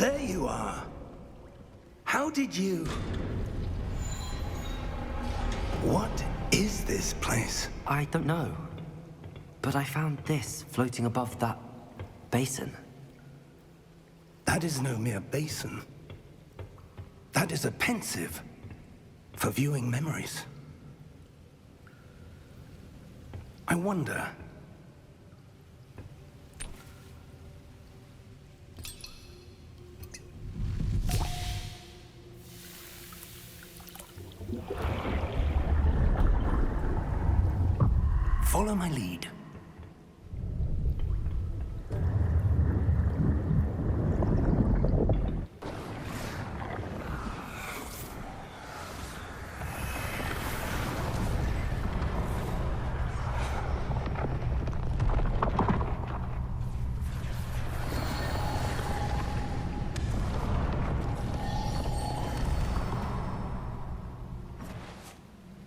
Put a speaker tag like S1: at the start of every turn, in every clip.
S1: There you are. How did you... What is this place?
S2: I don't know. But I found this floating above that basin.
S1: That is no mere basin. That is a pensive for viewing memories. I wonder... Follow my lead.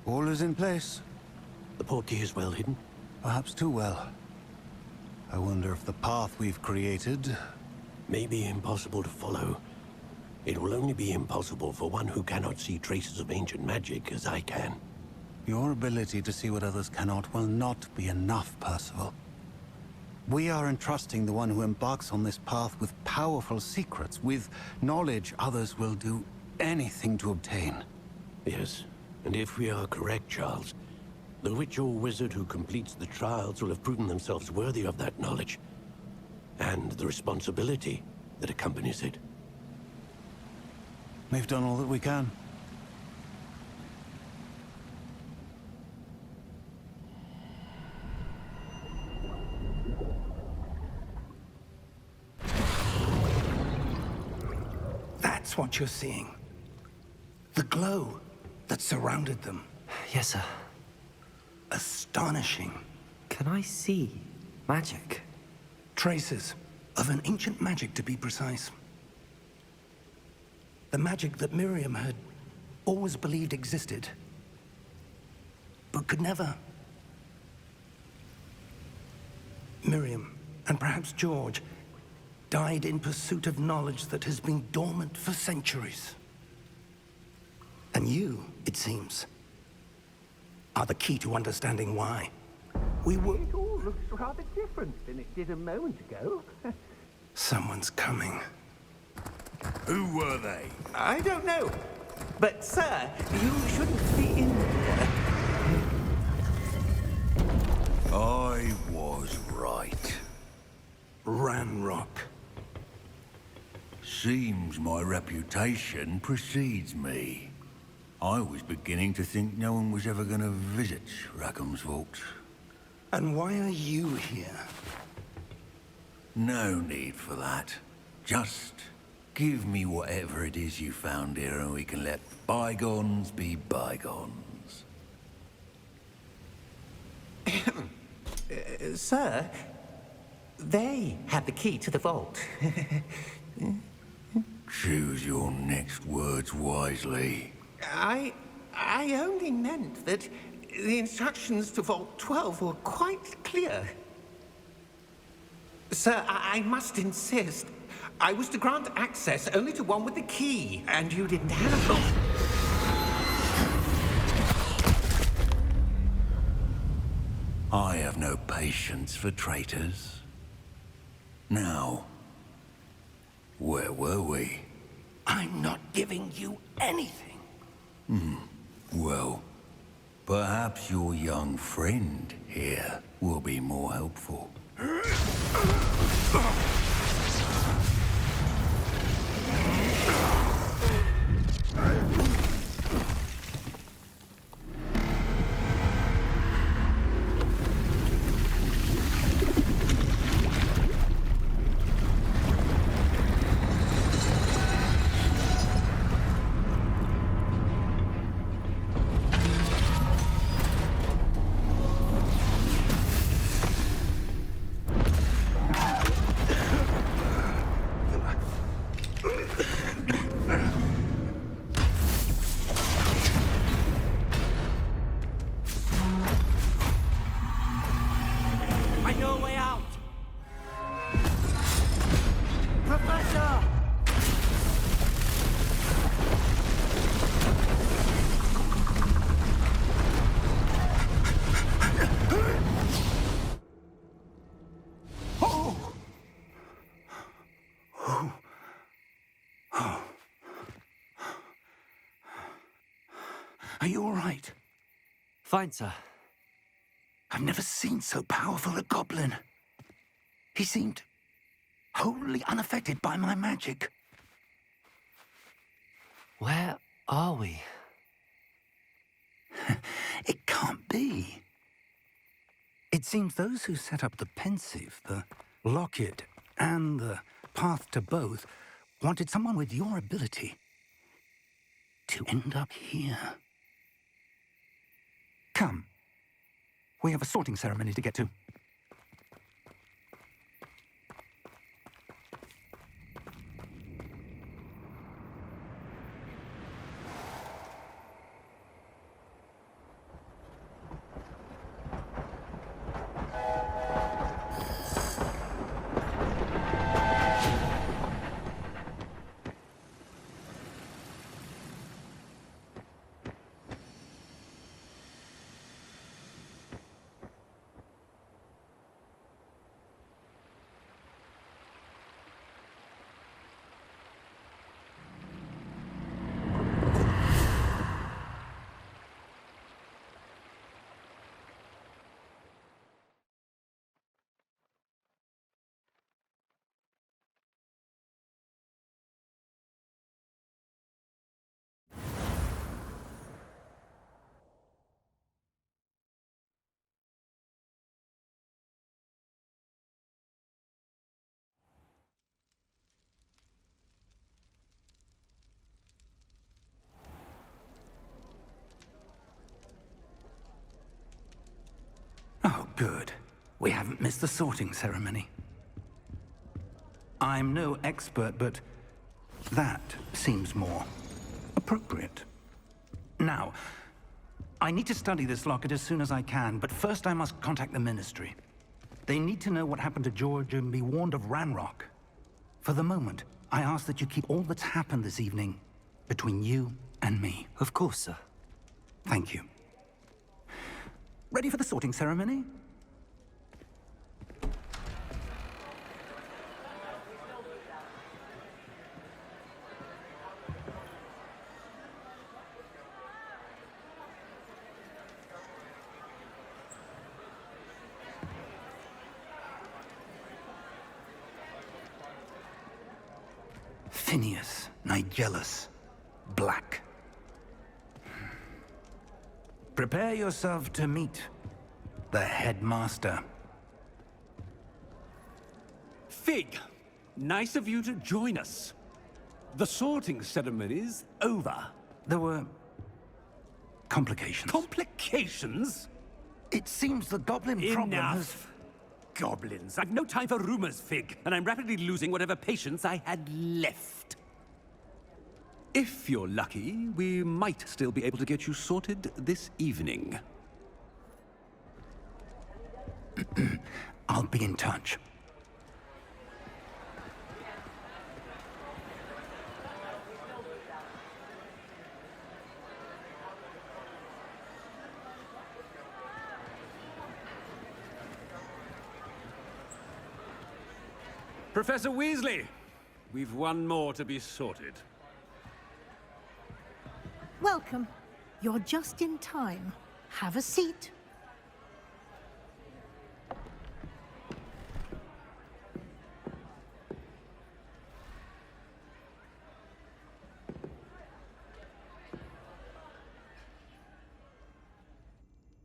S3: All is in place.
S4: The portkey is well hidden.
S3: Perhaps too well. I wonder if the path we've created...
S4: May be impossible to follow. It will only be impossible for one who cannot see traces of ancient magic as I can.
S3: Your ability to see what others cannot will not be enough, Percival. We are entrusting the one who embarks on this path with powerful secrets, with knowledge others will do anything to obtain.
S4: Yes, and if we are correct, Charles, the witch or wizard who completes the trials will have proven themselves worthy of that knowledge, and the responsibility that accompanies it.
S3: We've done all that we can.
S1: That's what you're seeing. The glow that surrounded them.
S2: Yes, sir.
S1: Astonishing.
S2: Can I see magic?
S1: Traces of an ancient magic, to be precise. The magic that Miriam had always believed existed, but could never. Miriam, and perhaps George, died in pursuit of knowledge that has been dormant for centuries. And you, it seems, are the key to understanding why. We were...
S5: It all looks rather different than it did a moment ago.
S1: Someone's coming.
S6: Who were they?
S5: I don't know. But, sir, you shouldn't be in here.
S6: I was right.
S1: Ranrock.
S6: Seems my reputation precedes me. I was beginning to think no one was ever going to visit Rackham's vault.
S1: And why are you here?
S6: No need for that. Just give me whatever it is you found here and we can let bygones be bygones.
S5: Sir, they had the key to the vault.
S6: Choose your next words wisely.
S5: I only meant that the instructions to Vault 12 were quite clear. Sir, I must insist. I was to grant access only to one with the key, and you didn't have it.
S6: I have no patience for traitors. Now, where were we?
S1: I'm not giving you anything.
S6: Well, perhaps your young friend here will be more helpful.
S1: Are you all right?
S2: Fine, sir.
S1: I've never seen so powerful a goblin. He seemed wholly unaffected by my magic.
S2: Where are we?
S1: It can't be. It seems those who set up the pensive, the locket, and the path to both wanted someone with your ability to end up here. Come. We have a sorting ceremony to get to. Oh, good. We haven't missed the sorting ceremony. I'm no expert, but that seems more appropriate. Now, I need to study this locket as soon as I can, but first I must contact the Ministry. They need to know what happened to George and be warned of Ranrock. For the moment, I ask that you keep all that's happened this evening between you and me.
S2: Of course, sir.
S1: Thank you. Ready for the sorting ceremony? Phineas, Nigellus, Black. Prepare yourself to meet the headmaster.
S7: Fig, nice of you to join us. The sorting ceremony's over.
S1: There were complications.
S7: Complications?
S1: It seems the goblin problem has...
S7: Enough. Goblins. I've no time for rumors, Fig, and I'm rapidly losing whatever patience I had left. If you're lucky, we might still be able to get you sorted this evening.
S1: I'll be in touch.
S7: Professor Weasley, we've one more to be sorted.
S8: Welcome. You're just in time. Have a seat.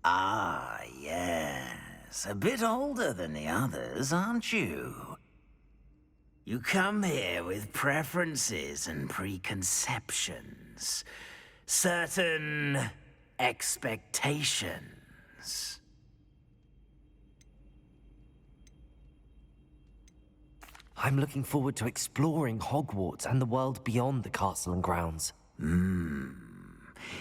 S9: Ah, yes. A bit older than the others, aren't you? You come here with preferences and preconceptions. Certain expectations.
S2: I'm looking forward to exploring Hogwarts and the world beyond the castle and grounds.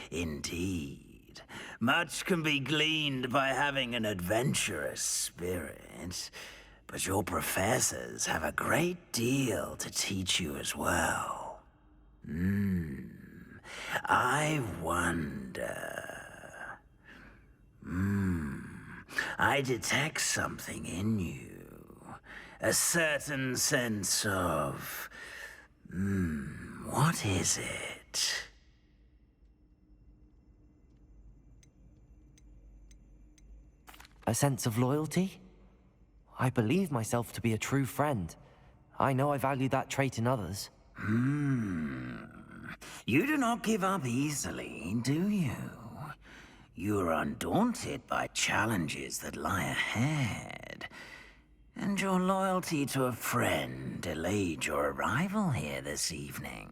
S9: Indeed. Much can be gleaned by having an adventurous spirit, but your professors have a great deal to teach you as well. I wonder... I detect something in you. A certain sense of... what is it?
S2: A sense of loyalty? I believe myself to be a true friend. I know I value that trait in others.
S9: You do not give up easily, do you? You are undaunted by challenges that lie ahead. And your loyalty to a friend delayed your arrival here this evening.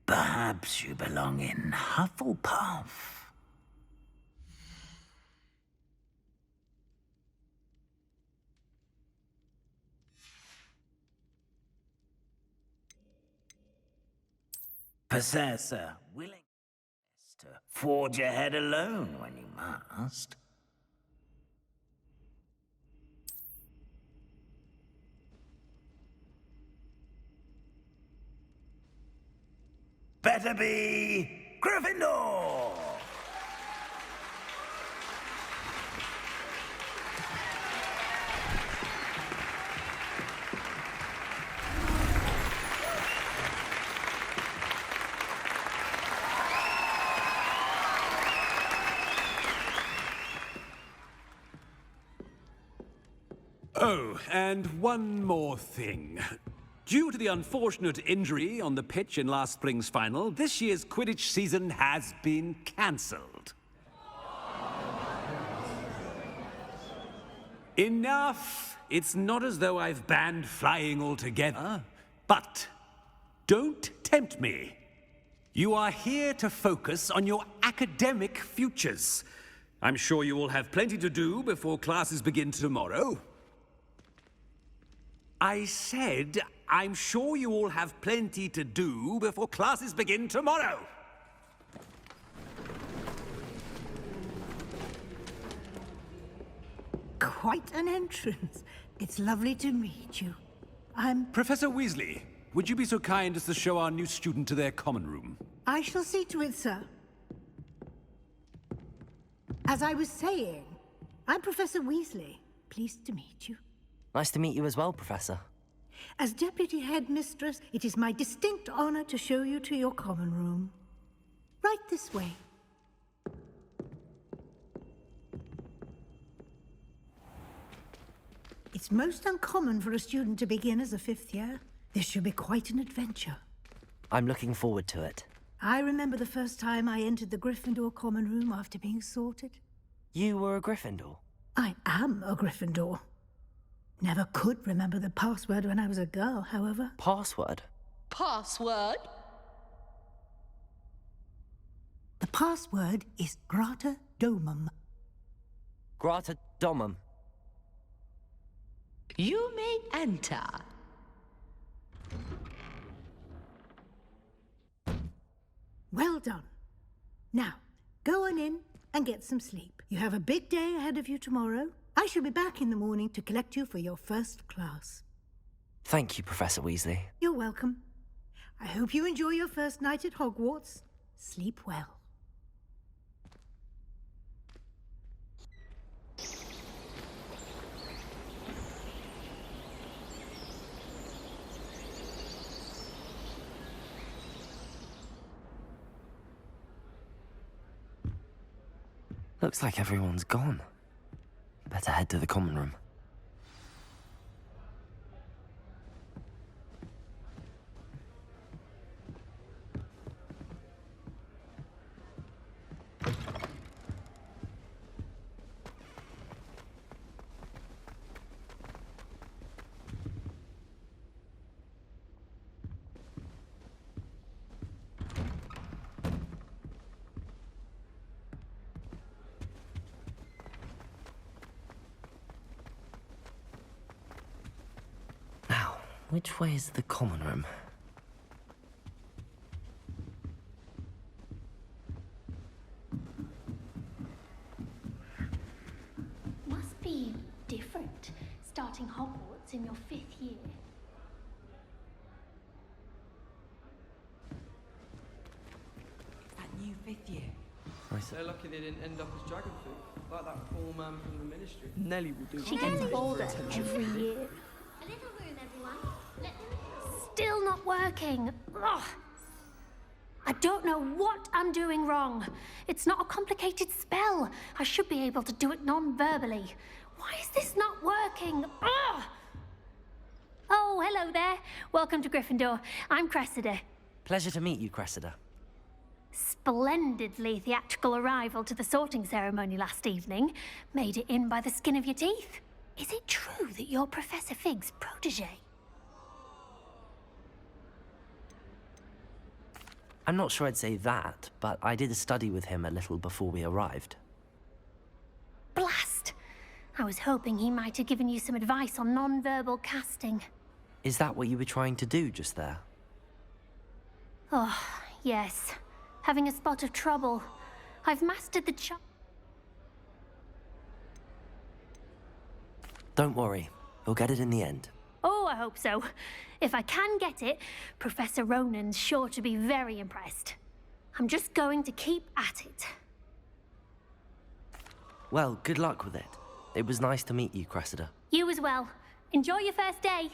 S9: Perhaps you belong in Hufflepuff. Possessor, willing to forge ahead alone when you must. Better be Gryffindor!
S7: Oh, and one more thing. Due to the unfortunate injury on the pitch in last spring's final, this year's Quidditch season has been cancelled. Enough! It's not as though I've banned flying altogether. But don't tempt me. You are here to focus on your academic futures. I'm sure you will have plenty to do before classes begin tomorrow. I said, I'm sure you all have plenty to do before classes begin tomorrow.
S8: Quite an entrance. It's lovely to meet you. I'm...
S7: Professor Weasley, would you be so kind as to show our new student to their common room?
S8: I shall see to it, sir. As I was saying, I'm Professor Weasley. Pleased to meet you.
S2: Nice to meet you as well, Professor.
S8: As Deputy Headmistress, it is my distinct honor to show you to your common room. Right this way. It's most uncommon for a student to begin as a fifth year. This should be quite an adventure.
S2: I'm looking forward to it.
S8: I remember the first time I entered the Gryffindor common room after being sorted.
S2: You were a Gryffindor?
S8: I am a Gryffindor. Never could remember the password when I was a girl, however.
S2: Password?
S10: Password?
S8: The password is Grata Domum.
S2: Grata Domum.
S10: You may enter.
S8: Well done. Now, go on in and get some sleep. You have a big day ahead of you tomorrow. I shall be back in the morning to collect you for your first class.
S2: Thank you, Professor Weasley.
S8: You're welcome. I hope you enjoy your first night at Hogwarts. Sleep well.
S2: Looks like everyone's gone. Better head to the common room. Which way is the common room?
S11: Must be different, starting Hogwarts in your 5th year.
S12: It's that new 5th year.
S13: They're lucky they didn't end up as dragon food, like that poor man from the ministry.
S12: Nelly will do.
S11: She gets bolder every year. A little room, everyone. Still not working. Ugh. I don't know what I'm doing wrong. It's not a complicated spell. I should be able to do it non-verbally. Why is this not working? Ugh! Oh, hello there. Welcome to Gryffindor. I'm Cressida.
S2: Pleasure to meet you, Cressida.
S11: Splendidly theatrical arrival to the sorting ceremony last evening. Made it in by the skin of your teeth. Is it true that you're Professor Fig's protege?
S2: I'm not sure I'd say that, but I did study with him a little before we arrived.
S11: Blast! I was hoping he might have given you some advice on non-verbal casting.
S2: Is that what you were trying to do just there?
S11: Oh, yes. Having a spot of trouble. I've mastered the
S2: Don't worry. You'll get it in the end.
S11: Oh, I hope so. If I can get it, Professor Ronan's sure to be very impressed. I'm just going to keep at it.
S2: Well, good luck with it. It was nice to meet you, Cressida.
S11: You as well. Enjoy your first day.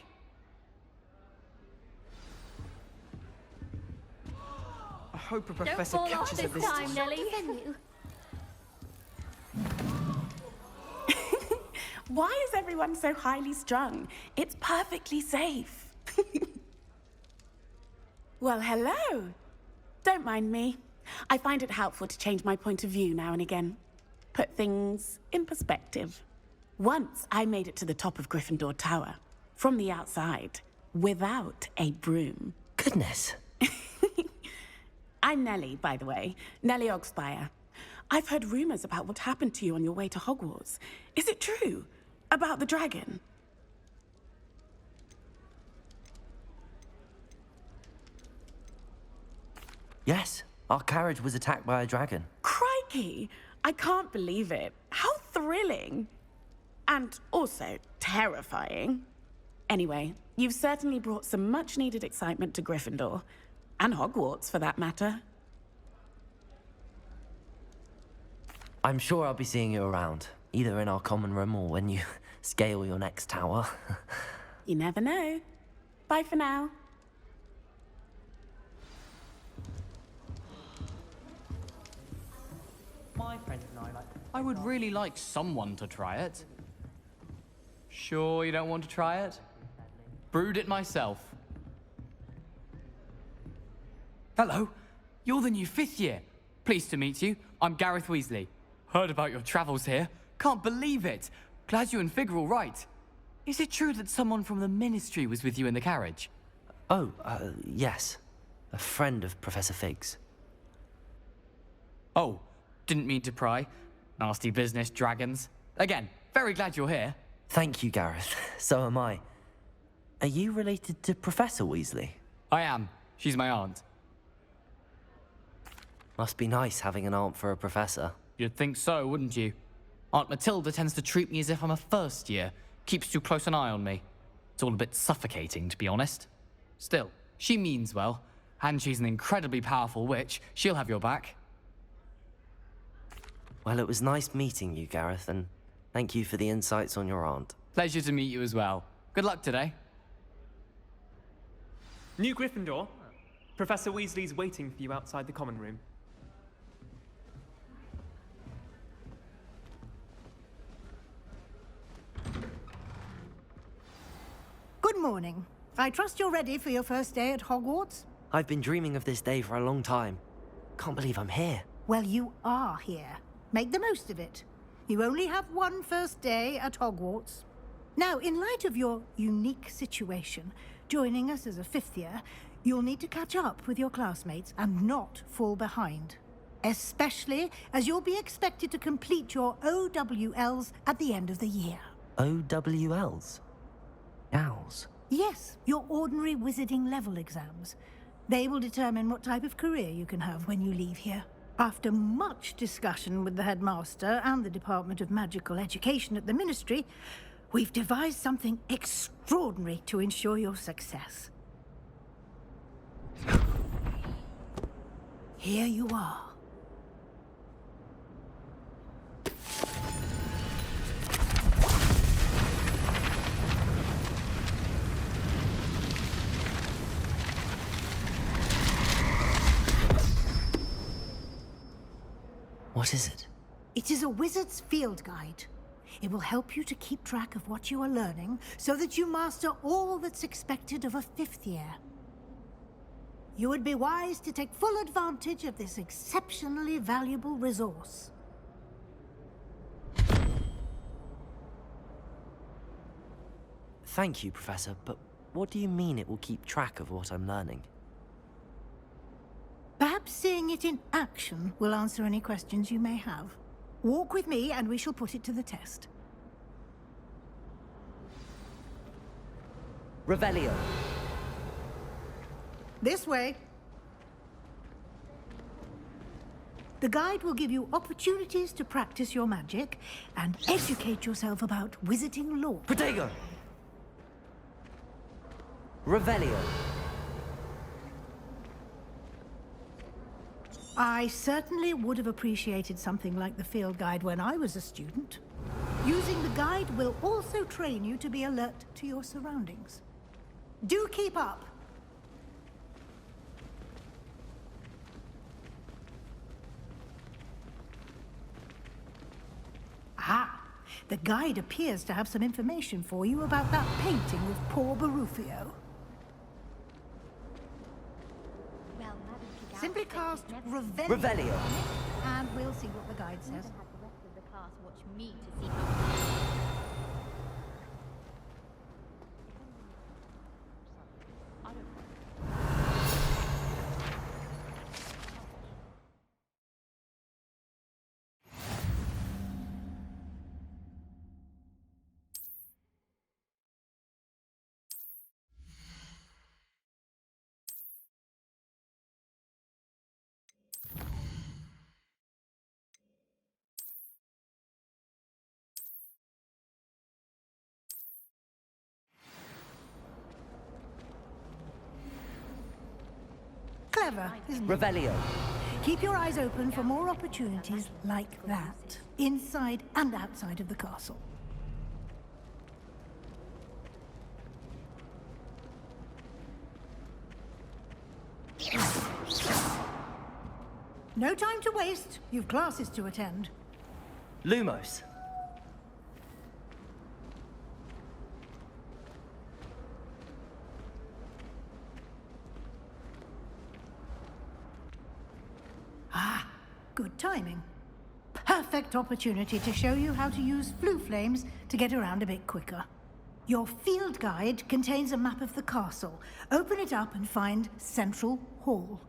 S13: I hope a
S11: Don't
S13: professor
S11: fall off
S13: catches
S11: this
S13: at this
S11: time, Nelly.
S14: Why is everyone so highly strung? It's perfectly safe. Well, hello. Don't mind me. I find it helpful to change my point of view now and again. Put things in perspective. Once I made it to the top of Gryffindor Tower, from the outside, without a broom.
S2: Goodness.
S14: I'm Nellie, by the way. Nellie Ogspire. I've heard rumors about what happened to you on your way to Hogwarts. Is it true? About the dragon?
S2: Yes, our carriage was attacked by a dragon.
S14: Crikey! I can't believe it. How thrilling! And also terrifying. Anyway, you've certainly brought some much-needed excitement to Gryffindor. And Hogwarts, for that matter.
S2: I'm sure I'll be seeing you around, either in our common room or when you scale your next tower.
S14: You never know. Bye for now.
S15: My friend and I would really like someone to try it. Sure you don't want to try it? Brewed it myself. Hello, you're the new 5th year. Pleased to meet you. I'm Gareth Weasley. Heard about your travels here. Can't believe it. Glad you and Fig are all right. Is it true that someone from the Ministry was with you in the carriage?
S2: Oh, yes. A friend of Professor Fig's.
S15: Oh, didn't mean to pry. Nasty business, dragons. Again, very glad you're here.
S2: Thank you, Gareth. So am I. Are you related to Professor Weasley?
S15: I am. She's my aunt.
S2: Must be nice having an aunt for a professor.
S15: You'd think so, wouldn't you? Aunt Matilda tends to treat me as if I'm a first year. Keeps too close an eye on me. It's all a bit suffocating, to be honest. Still, she means well. And she's an incredibly powerful witch. She'll have your back.
S2: Well, it was nice meeting you, Gareth, and thank you for the insights on your aunt.
S15: Pleasure to meet you as well. Good luck today.
S16: New Gryffindor. Professor Weasley's waiting for you outside the common room.
S8: Good morning. I trust you're ready for your first day at Hogwarts?
S2: I've been dreaming of this day for a long time. Can't believe I'm here.
S8: Well, you are here. Make the most of it. You only have one first day at Hogwarts. Now, in light of your unique situation, joining us as a 5th year, you'll need to catch up with your classmates and not fall behind. Especially as you'll be expected to complete your OWLs at the end of the year.
S2: OWLs? Owls?
S8: Yes, your ordinary wizarding level exams. They will determine what type of career you can have when you leave here. After much discussion with the headmaster and the Department of Magical Education at the Ministry, we've devised something extraordinary to ensure your success. Here you are.
S2: What is it?
S8: It is a wizard's field guide. It will help you to keep track of what you are learning so that you master all that's expected of a 5th year. You would be wise to take full advantage of this exceptionally valuable resource.
S2: Thank you, Professor, but what do you mean it will keep track of what I'm learning?
S8: Perhaps seeing it in action will answer any questions you may have. Walk with me and we shall put it to the test.
S2: Revelio.
S8: This way. The guide will give you opportunities to practice your magic and educate yourself about wizarding lore.
S2: Protego! Revelio.
S8: I certainly would have appreciated something like the field guide when I was a student. Using the guide will also train you to be alert to your surroundings. Do keep up! Ah, the guide appears to have some information for you about that painting of poor Barufio. Simply cast
S2: Revelio.
S8: And we'll see what the guide says. Clever, isn't it?
S2: Revelio.
S8: Keep your eyes open for more opportunities like that, inside and outside of the castle. No time to waste. You've classes to attend.
S2: Lumos.
S8: Ah, good timing. Perfect opportunity to show you how to use flue flames to get around a bit quicker. Your field guide contains a map of the castle. Open it up and find Central Hall.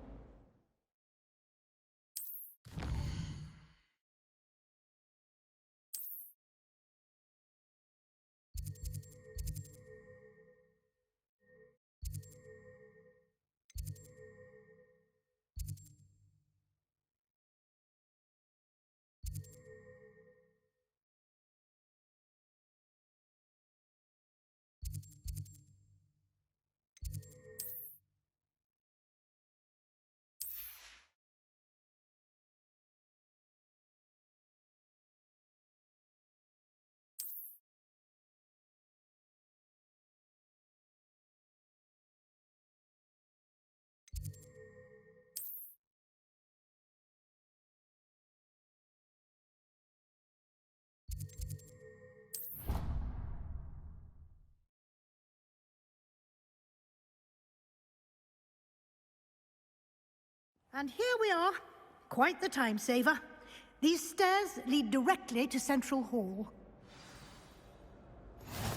S8: And here we are. Quite the time saver. These stairs lead directly to Central Hall.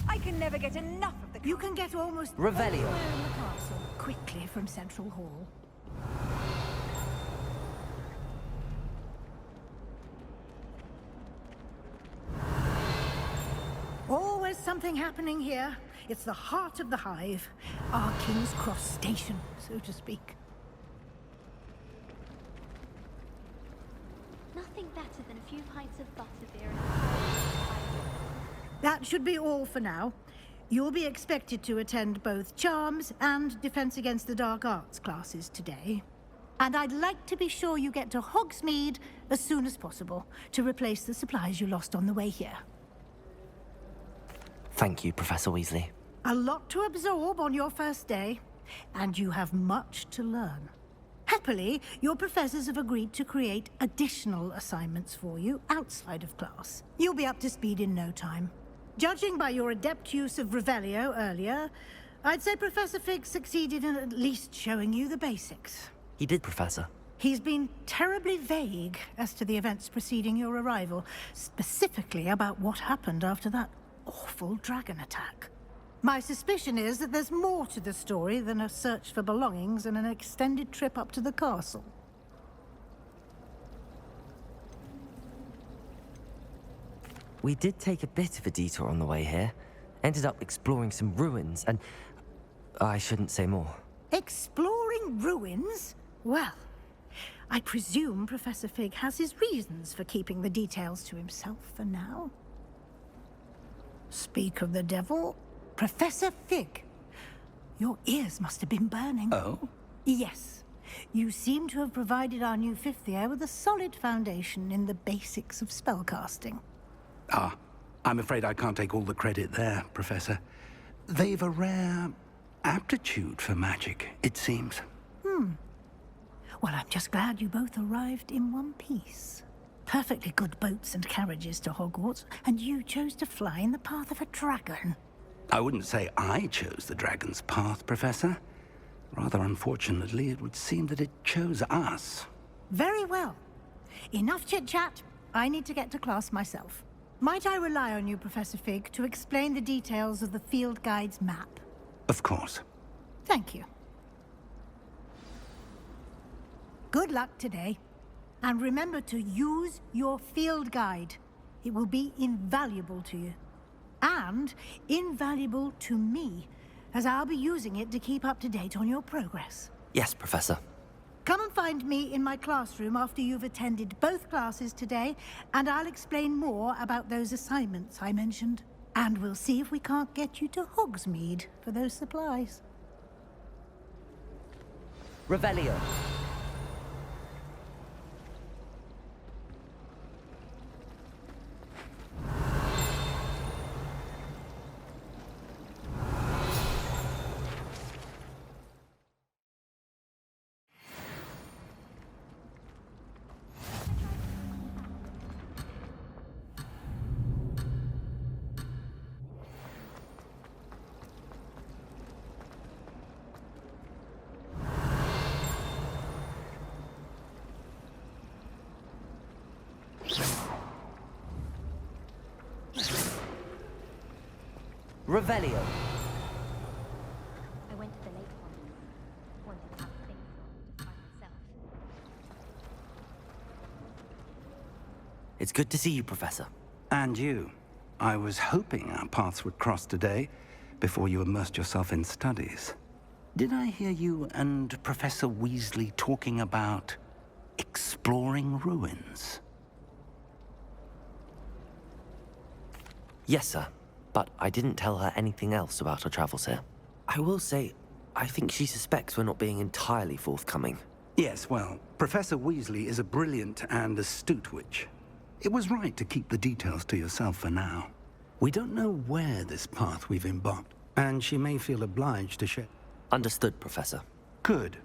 S12: I can never get enough of the...
S8: You can get almost
S2: Revelio.
S8: anywhere in the castle quickly from Central Hall. Always something happening here. It's the heart of the hive. Our King's Cross station, so to speak.
S11: Nothing better than a few pints of butterbeer and
S8: That should be all for now. You'll be expected to attend both Charms and Defense Against the Dark Arts classes today. And I'd like to be sure you get to Hogsmeade as soon as possible to replace the supplies you lost on the way here.
S2: Thank you, Professor Weasley.
S8: A lot to absorb on your first day, and you have much to learn. Happily, your professors have agreed to create additional assignments for you outside of class. You'll be up to speed in no time. Judging by your adept use of Revelio earlier, I'd say Professor Fig succeeded in at least showing you the basics.
S2: He did, Professor.
S8: He's been terribly vague as to the events preceding your arrival, specifically about what happened after that awful dragon attack. My suspicion is that there's more to the story than a search for belongings and an extended trip up to the castle.
S2: We did take a bit of a detour on the way here. Ended up exploring some ruins and... I shouldn't say more.
S8: Exploring ruins? Well, I presume Professor Fig has his reasons for keeping the details to himself for now. Speak of the devil, Professor Fig. Your ears must have been burning.
S1: Oh?
S8: Yes. You seem to have provided our new fifth year with a solid foundation in the basics of spellcasting.
S1: Ah, I'm afraid I can't take all the credit there, Professor. They've a rare aptitude for magic, it seems.
S8: Well, I'm just glad you both arrived in one piece. Perfectly good boats and carriages to Hogwarts, and you chose to fly in the path of a dragon.
S1: I wouldn't say I chose the dragon's path, Professor. Rather unfortunately, it would seem that it chose us.
S8: Very well. Enough chit-chat. I need to get to class myself. Might I rely on you, Professor Fig, to explain the details of the field guide's map?
S1: Of course.
S8: Thank you. Good luck today. And remember to use your field guide. It will be invaluable to you. And invaluable to me, as I'll be using it to keep up to date on your progress.
S2: Yes, Professor.
S8: Come and find me in my classroom after you've attended both classes today, and I'll explain more about those assignments I mentioned. And we'll see if we can't get you to Hogsmeade for those supplies.
S2: Revelio. Revelio.
S11: I went to the lake one. Wanted to have things just by myself.
S2: It's good to see you, Professor.
S1: And you. I was hoping our paths would cross today, before you immersed yourself in studies. Did I hear you and Professor Weasley talking about exploring ruins?
S2: Yes, sir. But I didn't tell her anything else about our travels here. I will say, I think she suspects we're not being entirely forthcoming.
S1: Yes, well, Professor Weasley is a brilliant and astute witch. It was right to keep the details to yourself for now. We don't know where this path we've embarked, and she may feel obliged to share.
S2: Understood, Professor.
S1: Good.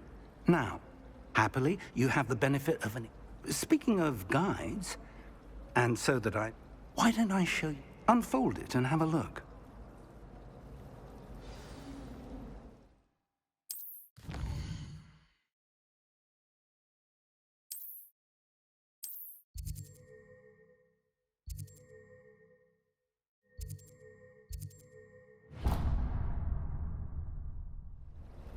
S1: Now, happily, you have the benefit of an... Speaking of guides, and so that I... Why don't I show you? Unfold it and have a look.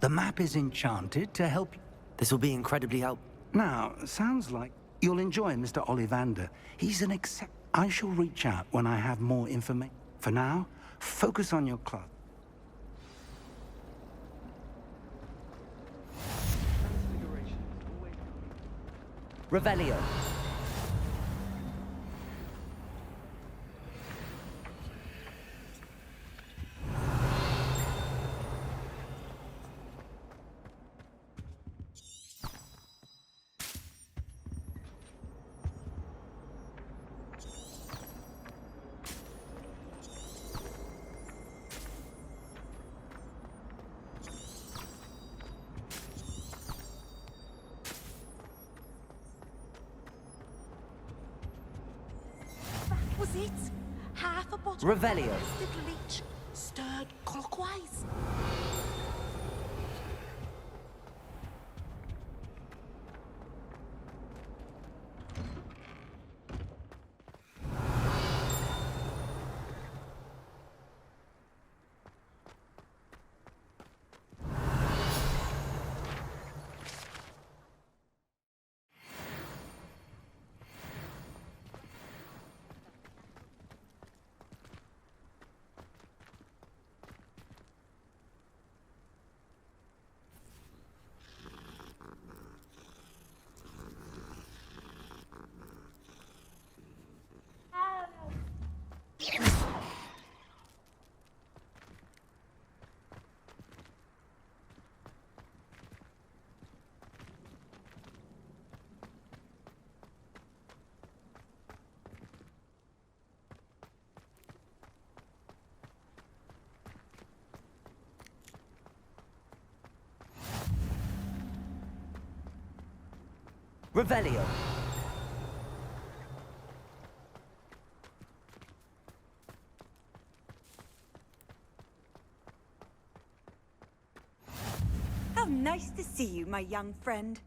S1: The map is enchanted to help you.
S2: This will be incredibly helpful.
S1: Now, sounds like you'll enjoy Mr. Ollivander. He's an I shall reach out when I have more information. For now, focus on your class.
S2: Revelio.
S12: it. Half a bottle
S2: Revelio.
S12: of little leech, stirred clockwise.
S2: Revelio.
S12: How nice to see you, my young friend.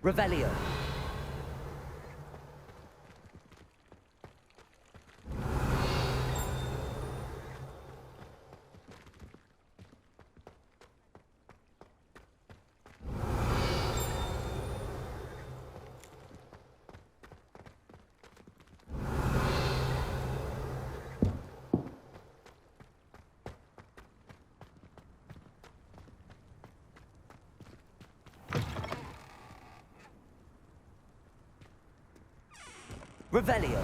S2: Revelio. Revelio.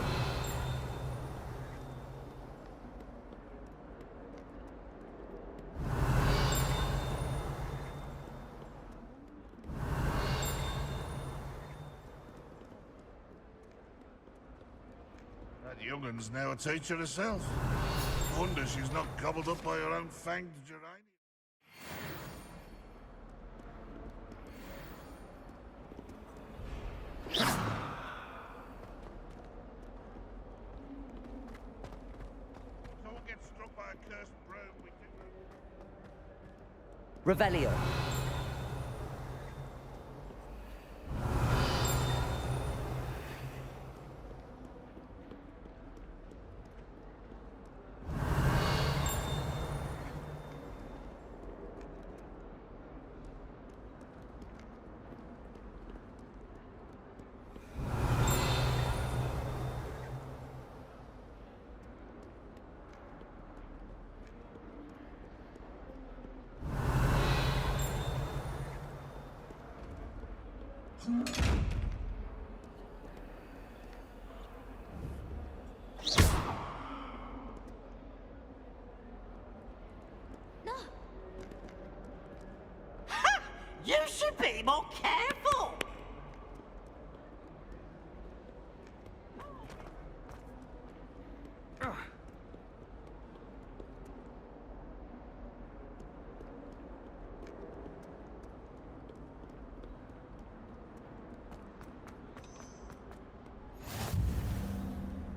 S17: That young'un's now a teacher herself. Wonder she's not gobbled up by her own fanged geranium. Someone gets struck by a cursed broom, we can...
S2: Revelio.
S9: You should be more careful!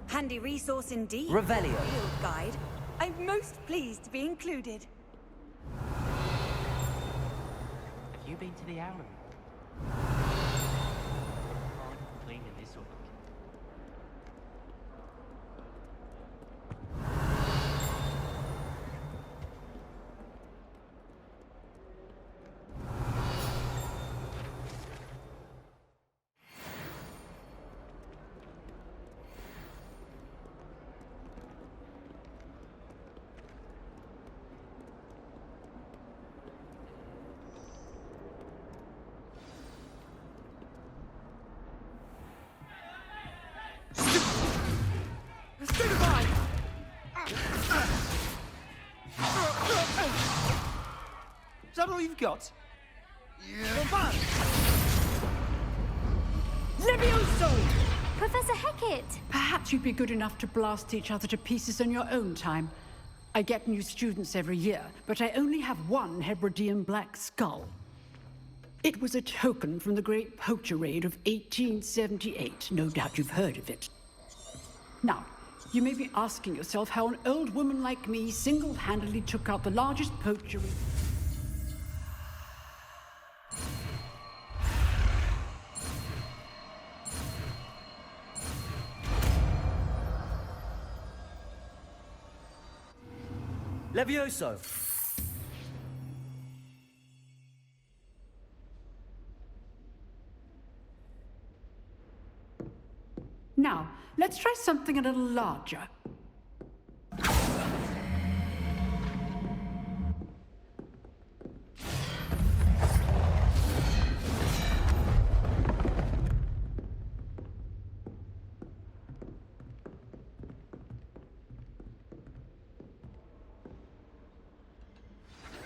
S12: Handy resource indeed.
S2: Revelio.
S12: Field guide. I'm most pleased to be included.
S18: Have you been to the Allen? Cleaning this up.
S19: all you've got?
S17: Yeah.
S20: Levioso!
S11: Professor Hecat!
S20: Perhaps you'd be good enough to blast each other to pieces in your own time. I get new students every year, but I only have one Hebridean black skull. It was a token from the Great Poacher Raid of 1878. No doubt you've heard of it. Now, you may be asking yourself how an old woman like me single-handedly took out the largest poacher raid.
S19: Levioso!
S20: Now, let's try something a little larger.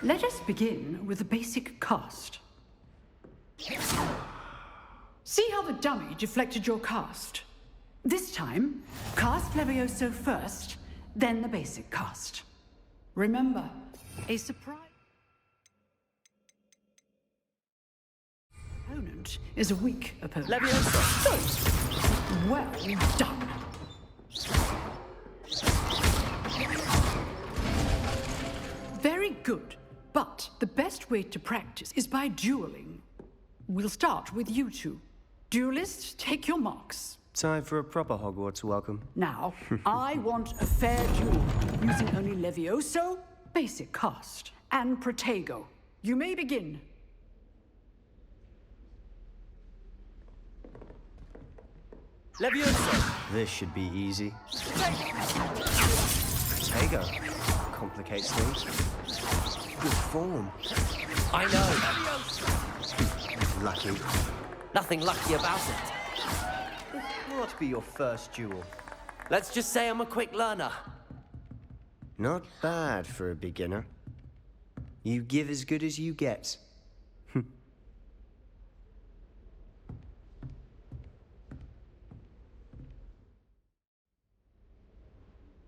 S20: Let us begin with the basic cast. See how the dummy deflected your cast? This time, cast Levioso first, then the basic cast. Remember, a surprise opponent is a weak opponent. Levioso! Well done. Very good. But the best way to practice is by dueling. We'll start with you two. Duelists, take your marks.
S19: Time for a proper Hogwarts welcome.
S20: Now, I want a fair duel, using only Levioso, basic cast, and Protego. You may begin.
S19: Levioso! This should be easy. Protego. Complicates things. Good form.
S2: I know.
S19: Lucky.
S2: Nothing lucky about it.
S19: It can't be your first duel.
S2: Let's just say I'm a quick learner.
S19: Not bad for a beginner. You give as good as you get.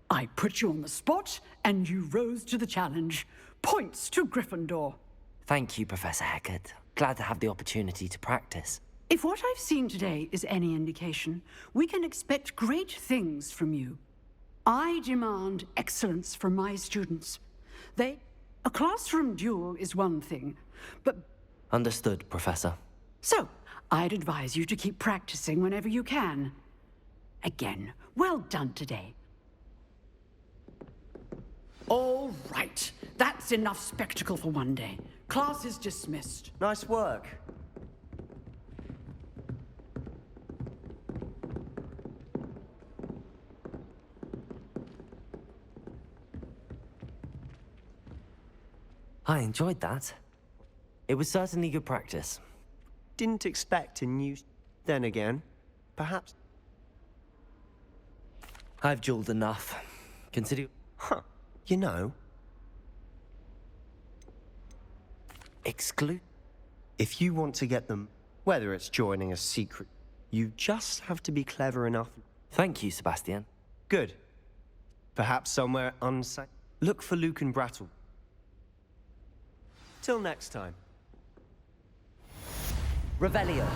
S20: I put you on the spot, and you rose to the challenge. Points to Gryffindor.
S2: Thank you, Professor Hecat. Glad to have the opportunity to practice.
S20: If what I've seen today is any indication, we can expect great things from you. I demand excellence from my students. A classroom duel is one thing, but...
S2: Understood, Professor.
S20: So, I'd advise you to keep practicing whenever you can. Again, well done today. All right. That's enough spectacle for one day. Class is dismissed.
S19: Nice work.
S2: I enjoyed that. It was certainly good practice.
S19: Didn't expect a new... Then again, perhaps...
S2: I've dueled enough. Consider...
S19: Huh. You know...
S2: Exclude?
S19: If you want to get them, whether it's joining a secret, you just have to be clever enough.
S2: Thank you, Sebastian.
S19: Good. Perhaps somewhere unsafe. Look for Luke and Brattle. Till next time.
S2: Revelio.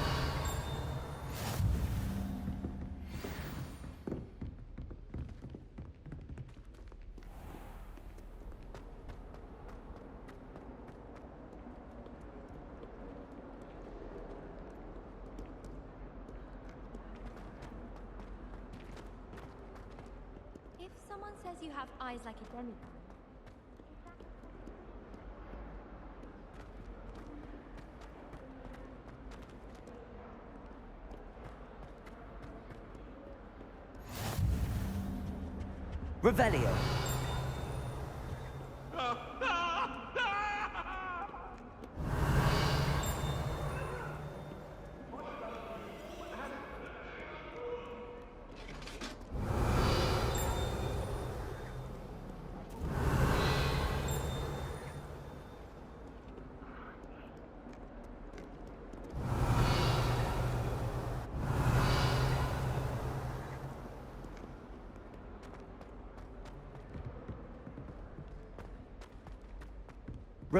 S11: If someone says you have eyes like a demigod,
S2: Revelio.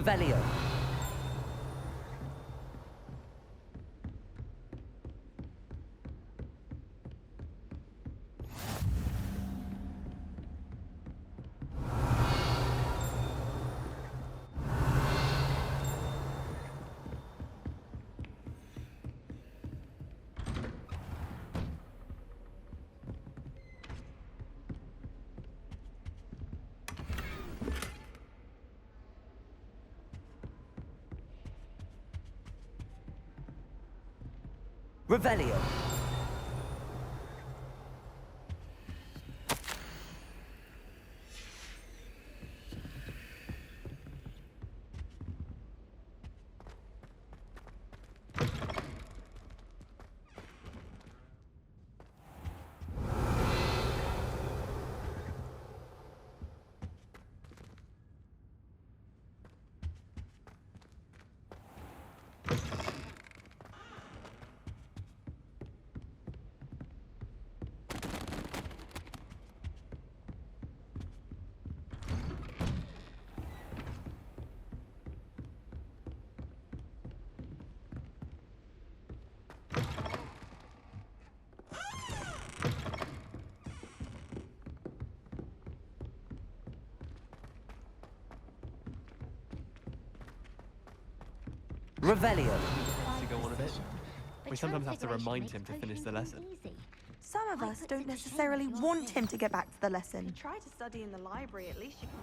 S2: Revelio. Revelio. Revelio.
S16: To go on a bit. We sometimes have to remind him to finish the lesson.
S12: Some of us don't necessarily want him to get back to the lesson. Try to study in the library, at least you can.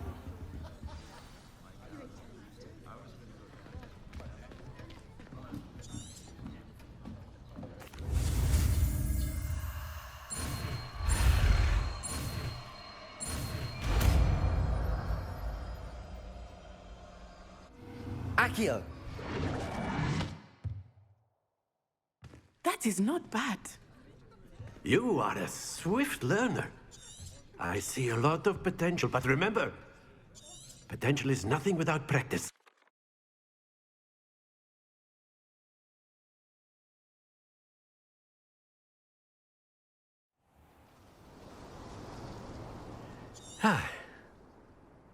S2: Accio.
S14: That is not bad.
S4: You are a swift learner. I see a lot of potential, but remember, potential is nothing without practice.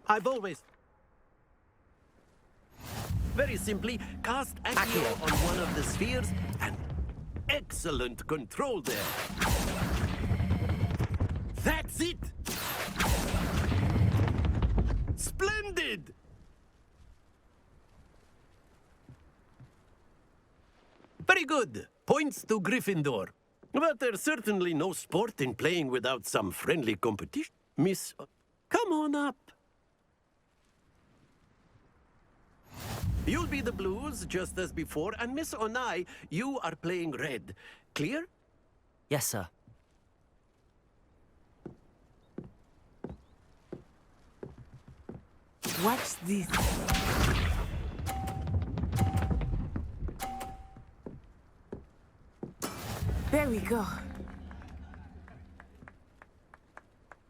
S4: I've always... Very simply, cast Accio on one of the spheres and excellent control there. That's it! Splendid! Very good. Points to Gryffindor. But there's certainly no sport in playing without some friendly competition. Miss... Come on up. You'll be the blues, just as before, and Miss Onai, you are playing red. Clear?
S2: Yes, sir.
S14: Watch this. There we go.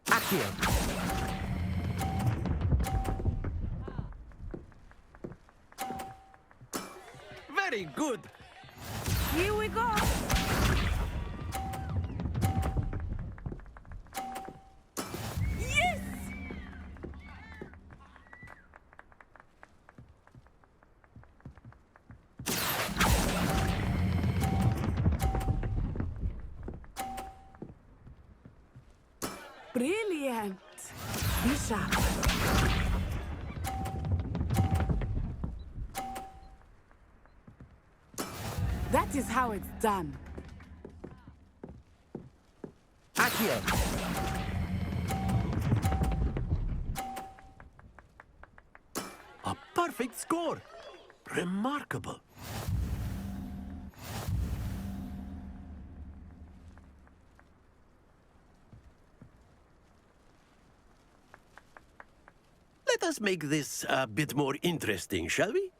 S2: Accio.
S4: Very good.
S12: Here we go. Yes!
S14: Brilliant. Bishop. That is how it's done.
S2: Accio.
S4: A perfect score. Remarkable. Let us make this a bit more interesting, shall we?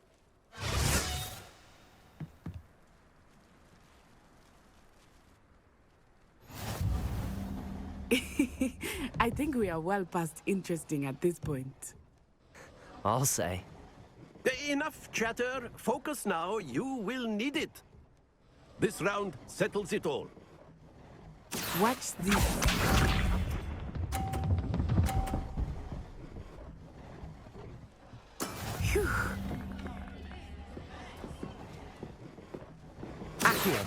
S14: I think we are well past interesting at this point.
S2: I'll say.
S4: Enough chatter. Focus now. You will need it. This round settles it all.
S14: Watch this. Phew.
S2: Accio.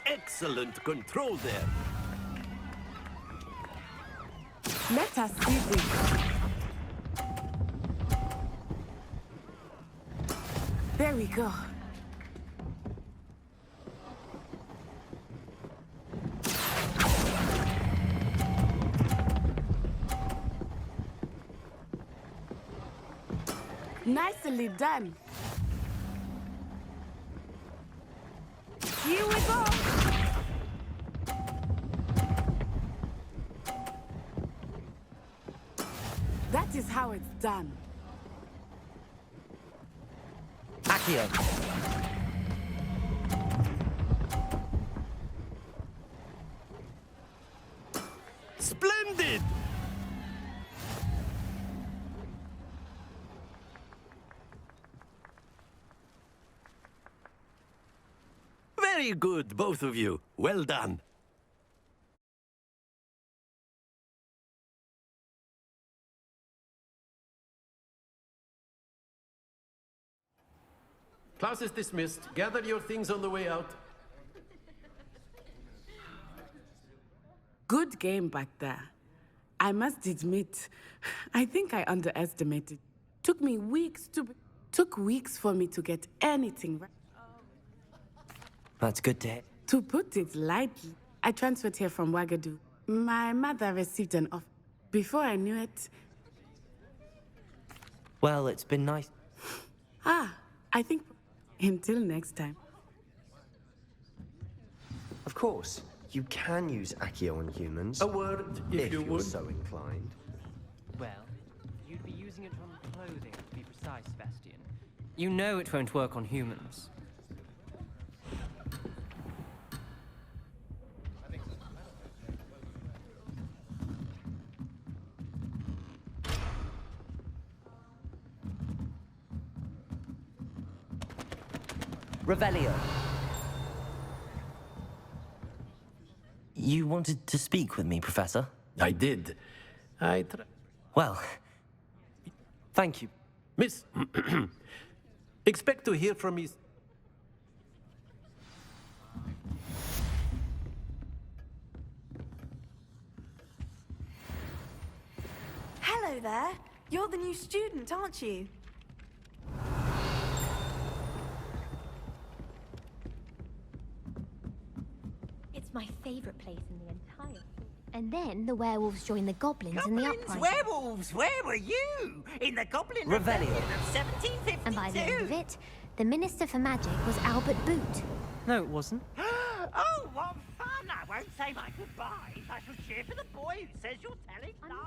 S4: Excellent control there.
S14: Let us see this. There we go. Nicely done. Here we go. That is how it's done.
S2: Accio.
S4: Splendid! Very good, both of you. Well done.
S21: Class is dismissed. Gather your things on the way out.
S14: Good game back there. I must admit, I think I underestimated. Took weeks for me to get anything right.
S2: That's good to hear.
S14: To put it lightly, I transferred here from Ouagadougou. My mother received an offer. Before I knew it...
S2: Well, it's been nice.
S14: I think... Until next time.
S19: Of course, you can use Accio on humans.
S21: A word, if you
S19: you're
S21: would.
S19: so inclined.
S18: Well, you'd be using it on clothing, to be precise, Bastian. You know it won't work on humans.
S2: Revelio. You wanted to speak with me, Professor?
S21: I did.
S2: Well, thank you.
S21: Miss, expect to hear from me.
S12: Hello there. You're the new student, aren't you?
S11: It's my favorite place in the entire... And then the werewolves joined the goblins in the
S22: Goblins,
S11: uprising.
S22: werewolves, where were you? In the Goblin
S11: Revelio.
S22: Rebellion of 1752.
S11: And by the end of it, the Minister for Magic was Albert Boot.
S18: No, it wasn't.
S22: Oh, what fun! I won't say my goodbyes. I shall cheer for the boy who says you're telling lies.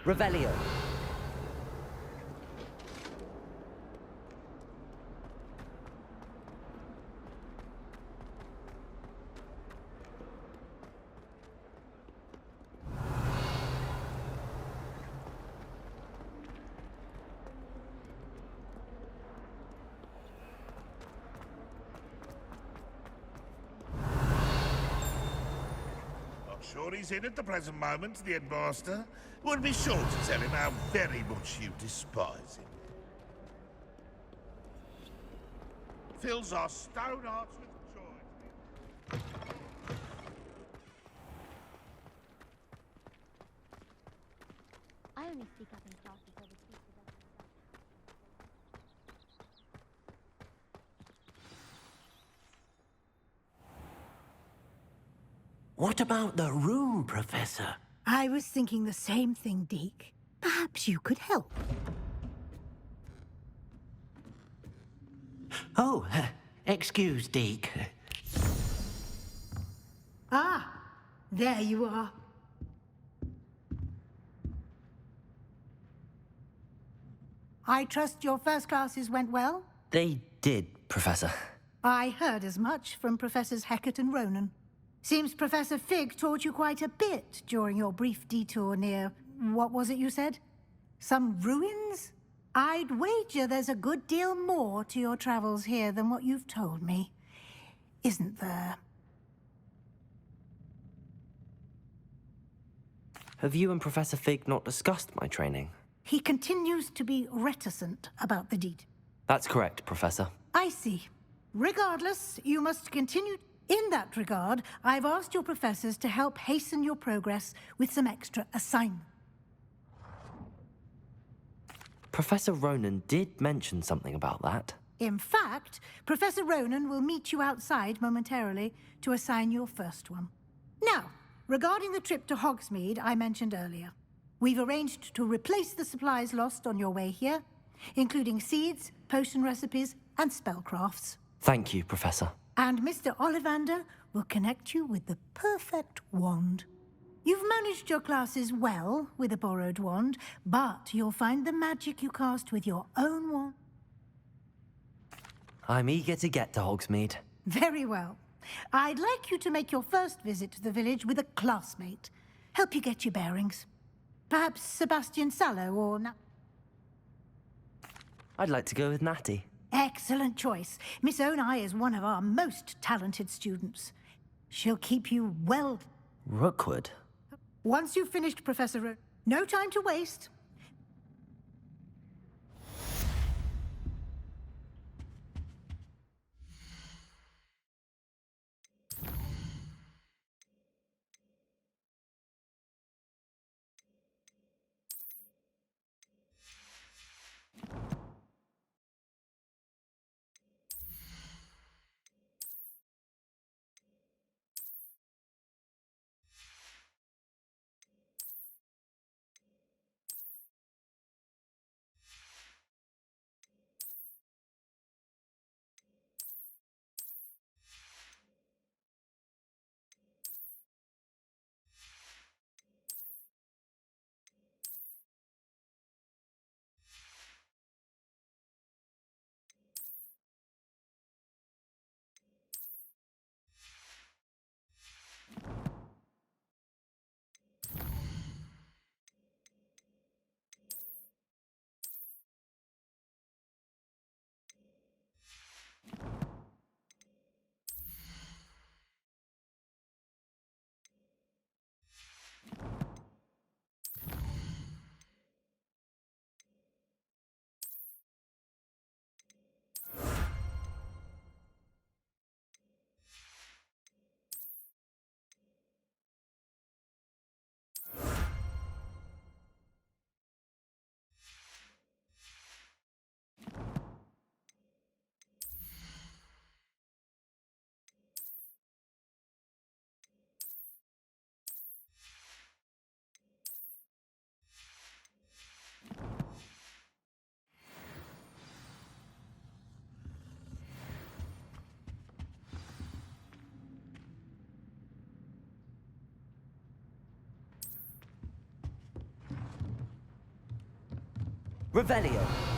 S2: Revelio.
S17: I'm sure he's in at the present moment, the headmaster. Would be sure to tell him how very much you despise him. Fills our stone hearts with joy.
S11: I only speak up in class before the teacher does.
S4: What about the room, Professor?
S8: I was thinking the same thing, Deke. Perhaps you could help.
S3: Oh, excuse, Deke.
S8: Ah, there you are. I trust your first classes went well?
S2: They did, Professor.
S8: I heard as much from Professors Hecat and Ronan. Seems Professor Fig taught you quite a bit during your brief detour near... what was it you said? Some ruins? I'd wager there's a good deal more to your travels here than what you've told me. Isn't there?
S2: Have you and Professor Fig not discussed my training?
S8: He continues to be reticent about the deed.
S2: That's correct, Professor.
S8: I see. Regardless, you must continue. In that regard, I've asked your professors to help hasten your progress with some extra assignments.
S2: Professor Ronan did mention something about that.
S8: In fact, Professor Ronan will meet you outside momentarily to assign your first one. Now, regarding the trip to Hogsmeade I mentioned earlier, we've arranged to replace the supplies lost on your way here, including seeds, potion recipes, and spellcrafts.
S2: Thank you, Professor.
S8: And Mr. Ollivander will connect you with the perfect wand. You've managed your classes well with a borrowed wand, but you'll find the magic you cast with your own wand.
S2: I'm eager to get to Hogsmeade.
S8: Very well. I'd like you to make your first visit to the village with a classmate. Help you get your bearings. Perhaps Sebastian Sallow or...
S2: I'd like to go with Natty.
S8: Excellent choice. Miss Onai is one of our most talented students. She'll keep you well...
S2: Rookwood?
S8: Once you've finished, Professor... No time to waste.
S2: Revelio.